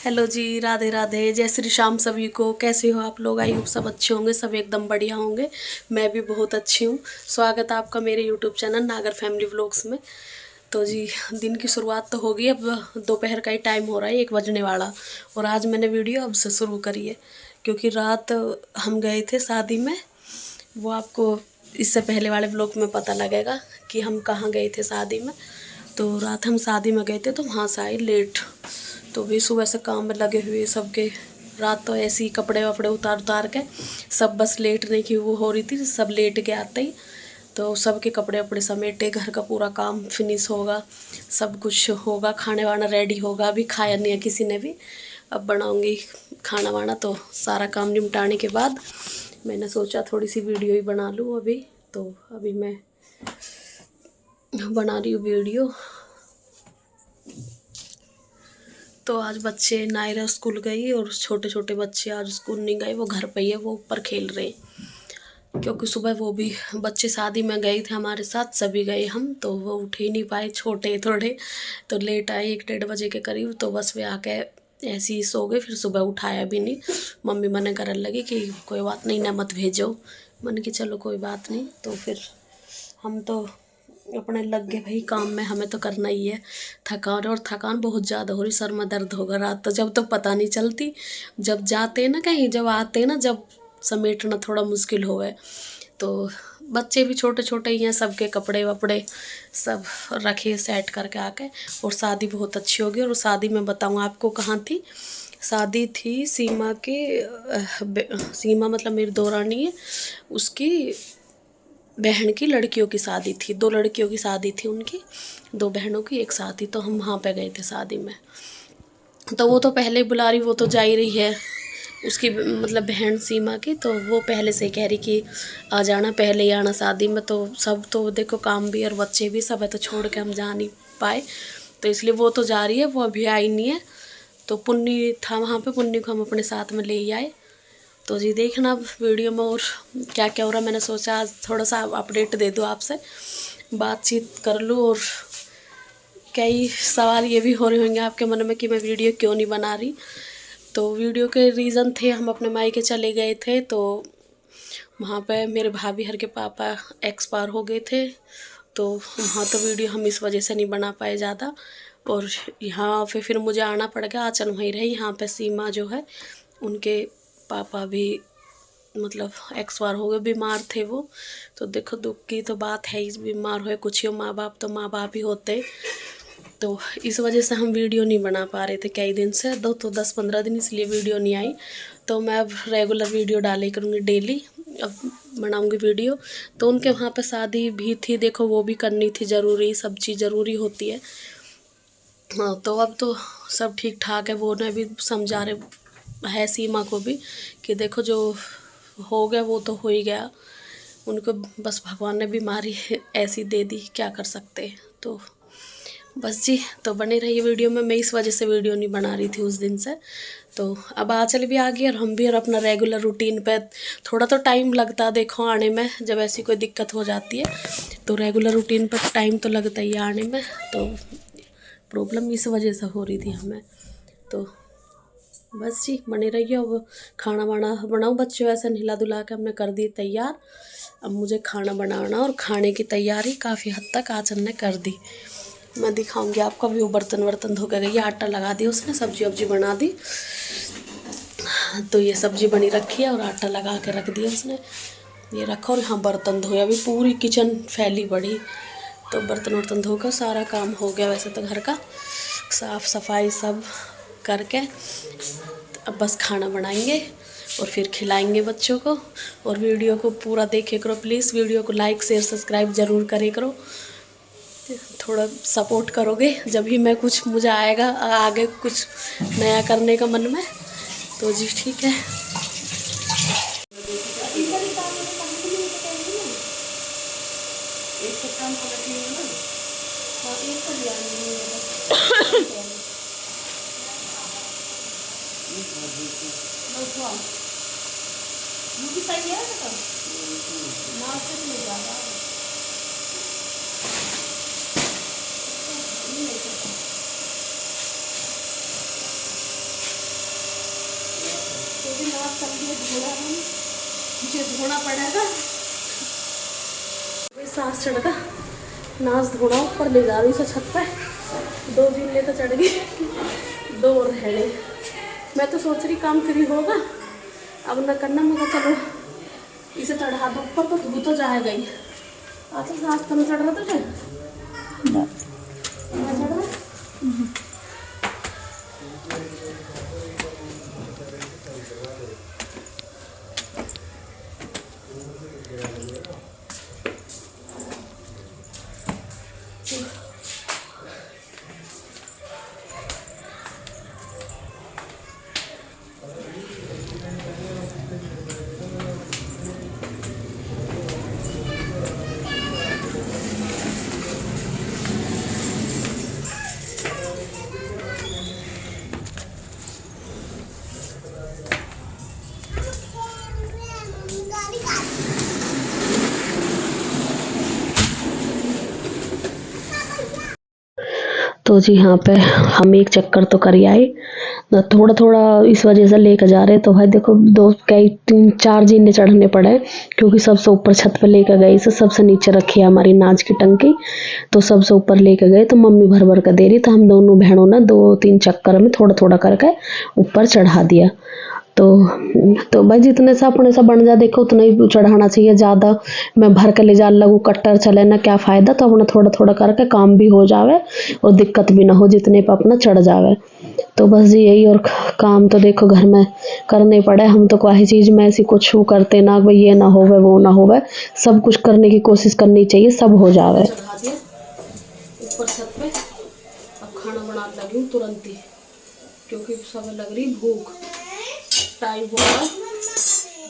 Hello जी, राधे राधे, जय श्री श्याम सभी को। कैसे हो आप लोग? आई होप सब अच्छे होंगे, सब एकदम बढ़िया होंगे। मैं भी बहुत अच्छी हूँ। स्वागत है आपका मेरे यूट्यूब चैनल नागर फैमिली व्लॉग्स में। तो जी, दिन की शुरुआत तो हो गई। अब दोपहर का ही टाइम हो रहा है, 1 बजने वाला। और आज मैंने वीडियो अब से शुरू करी है क्योंकि रात हम गए थे शादी में। वो आपको इससे पहले वाले व्लॉग में पता लगेगा कि हम कहाँ गए थे शादी में। तो रात हम शादी में गए थे तो वहाँ से आए लेट। तो भी सुबह से काम में लगे हुए सबके। रात तो ऐसे ही कपड़े वपड़े उतार उतार के सब बस लेटने की वो हो रही थी। सब लेट के आते ही तो सबके कपड़े वपड़े समेटे, घर का पूरा काम फिनिश होगा, सब कुछ होगा, खाने वाना रेडी होगा। अभी खाया नहीं है किसी ने भी, अब बनाऊंगी खाना वाना। तो सारा काम निपटाने के बाद मैंने सोचा थोड़ी सी वीडियो ही बना लूँ अभी। तो अभी मैं बना रही हूँ वीडियो। तो आज बच्चे नायरा स्कूल गई और छोटे छोटे बच्चे आज स्कूल नहीं गए, वो घर पे ही है, वो ऊपर खेल रहे हैं। क्योंकि सुबह वो भी बच्चे शादी में गए थे हमारे साथ, सभी गए हम, तो वो उठ ही नहीं पाए, छोटे थोड़े। तो लेट आए 1-1:30 बजे के करीब। तो बस वे आके ऐसे ही सो गए, फिर सुबह उठाया भी नहीं। मम्मी मने करने लगी कि कोई बात नहीं ना, मत भेजो। मन की चलो कोई बात नहीं। तो फिर हम तो अपने लग गए भाई काम में, हमें तो करना ही है। थकान और थकान बहुत ज़्यादा हो रही, सर में दर्द होगा। रात तो जब तो पता नहीं चलती, जब जाते ना कहीं, जब आते ना, जब समेटना थोड़ा मुश्किल हो गए। तो बच्चे भी छोटे छोटे ही हैं, सबके कपड़े वपड़े सब रखे सेट करके आके। और शादी बहुत अच्छी होगी। और शादी में बताऊँ आपको कहाँ थी। शादी थी सीमा के सीमा मतलब मेरी दौरानी है, उसकी बहन की लड़कियों की शादी थी। 2 लड़कियों की शादी थी उनकी, 2 बहनों की एक शादी। तो हम वहाँ पे गए थे शादी में। तो वो तो पहले ही बुला रही, वो तो जा ही रही है उसकी मतलब बहन सीमा की। तो वो पहले से कह रही कि आ जाना, पहले ही आना शादी में। तो सब तो देखो काम भी और बच्चे भी सब है, तो छोड़ के हम जा नहीं पाए। तो इसलिए वो तो जा रही है, वो अभी आई नहीं है। तो पुन्नी था वहाँ पे, पुन्नी को हम अपने साथ में ले आए। तो जी देखना अब वीडियो में और क्या क्या हो रहा है। मैंने सोचा आज थोड़ा सा अपडेट दे दूँ आपसे, बातचीत कर लूँ। और कई सवाल ये भी हो रहे होंगे आपके मन में कि मैं वीडियो क्यों नहीं बना रही। तो वीडियो के रीज़न थे, हम अपने मायके चले गए थे। तो वहाँ पे मेरे भाभी हर के पापा एक्सपायर हो गए थे। तो वहाँ तो वीडियो हम इस वजह से नहीं बना पाए ज़्यादा। और यहाँ पे फिर मुझे आना पड़ गया, आचन वहीं रही। यहाँ पे सीमा जो है, उनके पापा भी मतलब एक्सपायर हो गए, बीमार थे वो। तो देखो दुख की तो बात है, इस बीमार हुए कुछ ही, माँ बाप तो माँ बाप ही होते। तो इस वजह से हम वीडियो नहीं बना पा रहे थे कई दिन से, 10-15 दिन इसलिए वीडियो नहीं आई। तो मैं अब रेगुलर वीडियो डाले करूँगी डेली, अब बनाऊँगी वीडियो। तो उनके वहाँ पे शादी भी थी, देखो वो भी करनी थी, ज़रूरी, सब चीज़ ज़रूरी होती है। हाँ, तो अब तो सब ठीक ठाक है। वो ने भी समझा रहे है सीमा को भी कि देखो जो हो गया वो तो हो ही गया, उनको बस भगवान ने बीमारी ऐसी दे दी, क्या कर सकते हैं। तो बस जी, तो बने रहिए वीडियो में। मैं इस वजह से वीडियो नहीं बना रही थी उस दिन से। तो अब आंचल भी आ गई और हम भी, और अपना रेगुलर रूटीन पे थोड़ा तो टाइम लगता देखो आने में, जब ऐसी कोई दिक्कत हो जाती है तो रेगुलर रूटीन पर टाइम तो लगता ही है आने में। तो प्रॉब्लम इस वजह से हो रही थी हमें। तो बस जी, बने रहिए। अब खाना वाना बनाऊँ, बच्चों ऐसे नहिला धुला के हमने कर दी तैयार। अब मुझे खाना बनाना, और खाने की तैयारी काफ़ी हद तक आचन ने कर दी। मैं दिखाऊंगी आपको। भी वो बर्तन वर्तन धो के गई, आटा लगा दिया उसने, सब्जी वब्जी बना दी। तो ये सब्जी बनी रखी है और आटा लगा के रख दिया उसने, ये रखा। और यहाँ बर्तन धोया, अभी पूरी किचन फैली पड़ी। तो बर्तन वर्तन धोकर सारा काम हो गया वैसे तो, घर का साफ़ सफाई सब करके अब बस खाना बनाएंगे और फिर खिलाएंगे बच्चों को। और वीडियो को पूरा देखे करो प्लीज़, वीडियो को लाइक शेयर सब्सक्राइब ज़रूर करे करो। थोड़ा सपोर्ट करोगे जब भी मैं कुछ, मुझे आएगा आगे कुछ नया करने का मन में। तो जी ठीक है। कर लिए धोना, मुझे धोना पड़ेगा। सांस चढ़ गया, नाश धोना ऊपर ले जा रही से छत पे। 2 जिले तो चढ़ गई, 2 और रह गए। मैं तो सोच रही काम फ्री होगा अब न करना, मगर चलो इसे चढ़ा दो ऊपर तो धो तो जाएगा ही। अच्छा सांस तो नहीं चढ़ रहा तुझे? चढ़ रहा? तो जी यहाँ पे हम एक चक्कर तो कर आए, थोड़ा थोड़ा इस वजह से लेकर जा रहे। तो भाई देखो 2 कई 3-4 जीने चढ़ने पड़े, क्योंकि सबसे ऊपर छत पे लेकर गए से सबसे नीचे रखी है हमारी नाज की टंकी। तो सबसे ऊपर लेकर गए तो मम्मी भर भर कर दे रही, तो हम दोनों बहनों ने 2-3 चक्कर में थोड़ा थोड़ा करके ऊपर चढ़ा दिया। तो भाई जितने से अपने से बन जा देखो उतना ही चढ़ाना चाहिए। ज़्यादा मैं भर के ले जा लगू कट्टर चले ना क्या फ़ायदा। तो अपना थोड़ा थोड़ा करके काम भी हो जावे और दिक्कत भी ना हो, जितने पर अपना चढ़ जावे। तो बस जी यही। और काम तो देखो घर में करने पड़े, हम तो कोई चीज़ में ऐसी कुछ करते ना भाई ये ना होवे वो ना होवे, सब कुछ करने की कोशिश करनी चाहिए, सब हो जावे। ऊपर छत पे अब खाना बना लगी हूँ तुरंत ही, क्योंकि सब लग रही भूख। टाइम होगा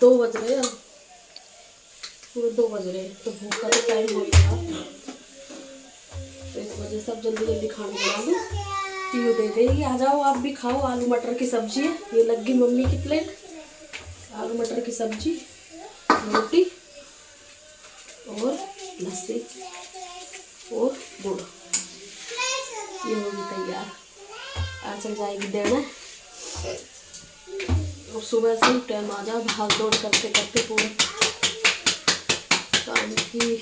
2 बज रहे हैं, पूरे 2 बज रहे, तो भूख का तो टाइम हो गया। तो इस वजह से अब जल्दी जल्दी खाना बना दूँ। पीयू दे देगी, आ जाओ आप भी खाओ। आलू मटर की सब्जी है, ये लग गई मम्मी की प्लेट। आलू मटर की सब्जी, रोटी और लस्सी और गुड़, ये होगी तैयार। आज चल जाएगी देना। और सुबह से ही टाइम आ जाओ, भाग दौड़ करते करते पूरे काम की।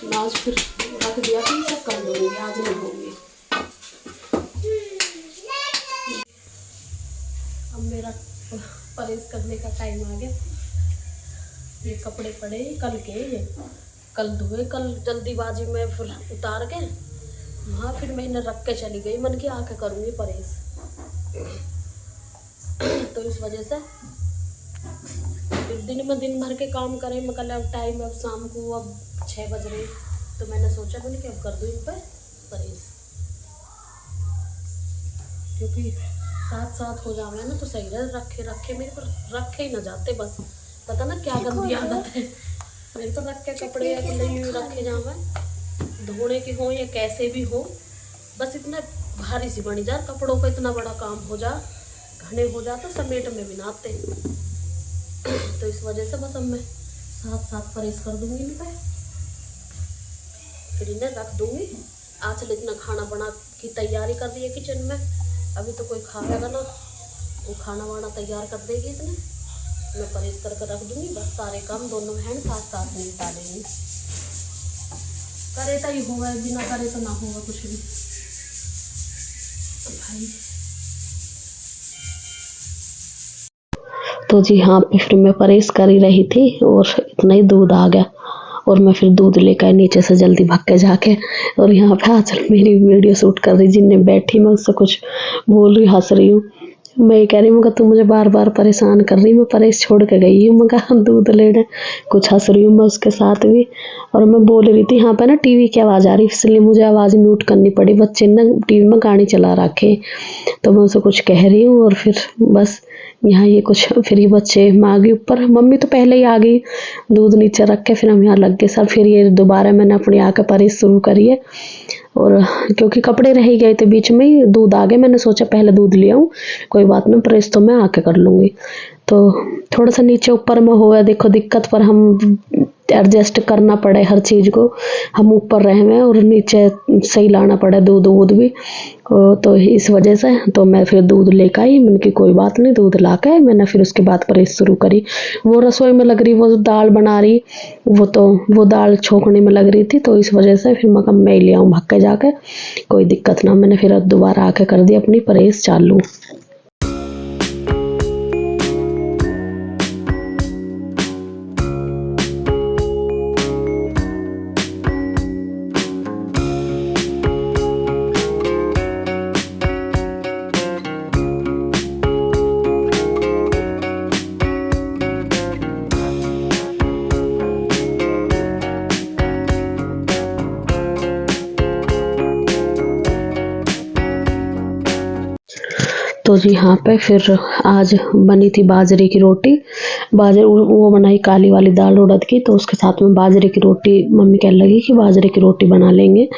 नाज फिर रख दिया कि सब कर लूँगी, आज नहीं होंगी। अब मेरा परहेज करने का टाइम आ गया। ये कपड़े पड़े कल के, कल धोए, कल जल्दीबाजी में फिर उतार के वहाँ फिर मैं इन्हें रख के चली गई। मन की आके करूँगी परहेज। तो इस वजह से फिर दिन में दिन भर के काम करें, मतलब अब टाइम अब शाम को अब 6 बज रहे। तो मैंने सोचा मैंने कि अब कर दूँ इन पर परहेज, क्योंकि साथ साथ हो जावे ना तो सही रहे। रखे रखे मेरे पर रखे ही ना जाते, बस पता ना क्या गंदी आदत है मेरे पर। रख के कपड़े या नहीं रखे जावे, धोने के हो या कैसे भी हो, बस इतना भारी सी बनी जा कपड़ों का, इतना बड़ा काम हो जा, घने हो जा तो समेट में भी ना आते। तो इस वजह से बस अब मैं साथ साथ परहेज कर दूंगी इन पे, फिर इन्हें रख दूंगी। आंचल इतना खाना बना की तैयारी कर दी है किचन में, अभी तो कोई खाएगा ना, वो खाना वाना तैयार कर देगी। इतने मैं परहेज करके रख दूंगी, बस सारे काम दोनों बहन साथ साथ निपटा लेंगी। करे तो ही होगा, बिना करे तो ना होगा कुछ भी भाई। तो जी हाँ, फिर मैं परहेज कर ही रही थी और इतना ही दूध आ गया, और मैं फिर दूध लेकर नीचे से जल्दी भाग के जाके। और यहाँ पे आंचल मेरी वीडियो शूट कर रही, जिनने बैठी मैं उससे कुछ बोल रही, हंस रही हूँ। मैं कह रही हूँ तू मुझे बार बार परेशान कर रही, मैं परहेज छोड़ के गई हूँ, मैं दूध लेने। कुछ हंस रही हूँ मैं उसके साथ भी, और मैं बोल रही थी। यहाँ पे ना टीवी की आवाज़ आ रही, इसलिए मुझे आवाज़ म्यूट करनी पड़ी। बच्चे ना टीवी में गाने चला रखे, तो मैं उसे कुछ कह रही हूँ। और फिर बस यहाँ ये कुछ फिर ये बच्चे मैं आ गई ऊपर, मम्मी तो पहले ही आ गई दूध नीचे रख के, फिर हम यहाँ लग गए सब। फिर ये दोबारा मैंने अपनी आके परहेज शुरू करी है, और क्योंकि कपड़े रह गए थे बीच में ही, दूध आ गया, मैंने सोचा पहले दूध ले आऊँ, कोई बात नहीं परहेज तो मैं आके कर लूँगी। तो थोड़ा सा नीचे ऊपर में हुआ देखो दिक्कत, पर हम एडजस्ट करना पड़े हर चीज़ को। हम ऊपर रहे हुए हैं और नीचे सही लाना पड़े दूध वूध भी। तो इस वजह से तो मैं फिर दूध लेकर आई। मैंने की कोई बात नहीं, दूध ला के मैंने फिर उसके बाद परहेज शुरू करी। वो रसोई में लग रही, वो दाल बना रही, वो दाल छोंकने में लग रही थी। तो इस वजह से फिर मैं ले आऊँ भाग के जाके, कोई दिक्कत ना। मैंने फिर दोबारा आके कर दी अपनी परहेज चालू। तो जी यहाँ पे फिर आज बनी थी बाजरे की रोटी। वो बनाई काली वाली दाल उड़द की, तो उसके साथ में बाजरे की रोटी मम्मी कहने लगी कि बाजरे की रोटी बना लेंगे।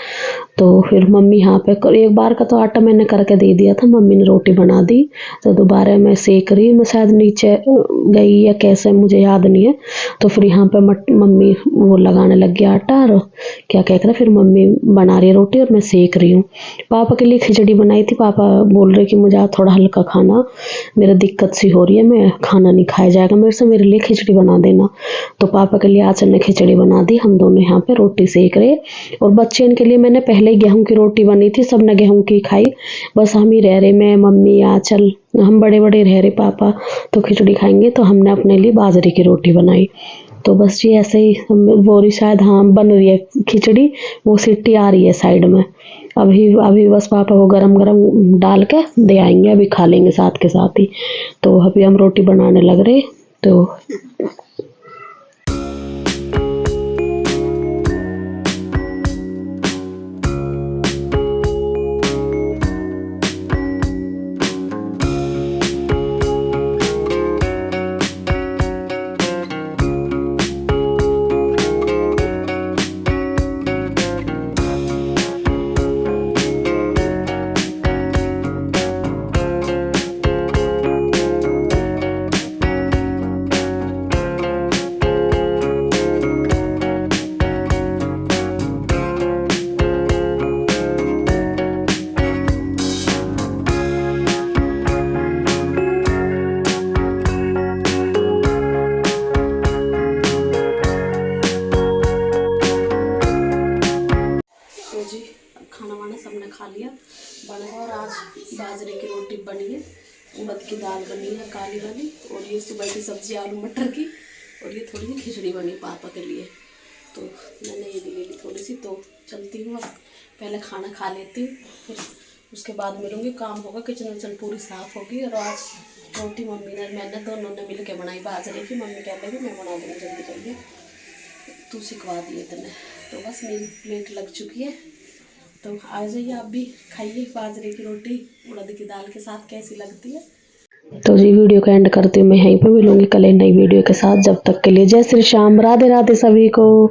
तो फिर मम्मी यहाँ पे एक बार का तो आटा मैंने करके दे दिया था, मम्मी ने रोटी बना दी। तो दोबारा मैं सेक रही, मैं शायद नीचे गई या कैसे मुझे याद नहीं है। तो फिर यहाँ पे मम्मी वो लगाने लग गया आटा, और क्या कह रहे, फिर मम्मी बना रही है रोटी और मैं सेक रही हूँ। पापा के लिए खिचड़ी बनाई थी। पापा बोल रहे कि मुझे आज थोड़ा हल्का खाना, मेरा दिक्कत सी हो रही है, मैं खाना नहीं खाया जाएगा मेरे से, मेरे लिए खिचड़ी बना देना। तो पापा के लिए आज ने खिचड़ी बना दी। हम दोनों यहाँ पे रोटी सेक रहे। और बच्चे इनके लिए मैंने पहले गेहूं की रोटी बनी थी, सबने गेहूं की खाई। बस हम ही रह रहे, मैं मम्मी आंचल, हम बड़े बड़े रह रहे। पापा तो खिचड़ी खाएंगे, तो हमने अपने लिए बाजरे की रोटी बनाई। तो बस ये ऐसे ही बोरी शायद हाँ बन रही है खिचड़ी, वो सीटी आ रही है साइड में। अभी बस पापा को गरम गरम डाल के दे आएंगे, अभी खा लेंगे साथ के साथ ही। तो अभी हम रोटी बनाने लग रहे। तो जी खाना वाना सबने खा लिया बना। और आज बाजरे की रोटी बनी है, उड़द की दाल बनी है काली वाली, और ये सुबह की सब्जी आलू मटर की, और ये थोड़ी सी खिचड़ी बनी पापा के लिए। तो मैंने ये भी ले ली थोड़ी सी। तो चलती हूँ, अब पहले खाना खा लेती हूँ, फिर उसके बाद मिलूँगी। काम होगा, किचन विचन पूरी साफ़ होगी। और आज रोटी मैंने दोनों ने मिल के बनाई बाजरे की। मम्मी कह रही मैं बना दूँगी जल्दी जल्दी, तू सिखवा दिए तूने। तो बस मेरी प्लेट लग चुकी है। तो आ जाइए आप भी खाइए बाजरे की रोटी उड़द की दाल के साथ, कैसी लगती है। तो जी वीडियो का एंड करती हूँ मैं यहीं पर, मिलूंगी कल नई वीडियो के साथ। जब तक के लिए जय श्री श्याम, राधे राधे सभी को।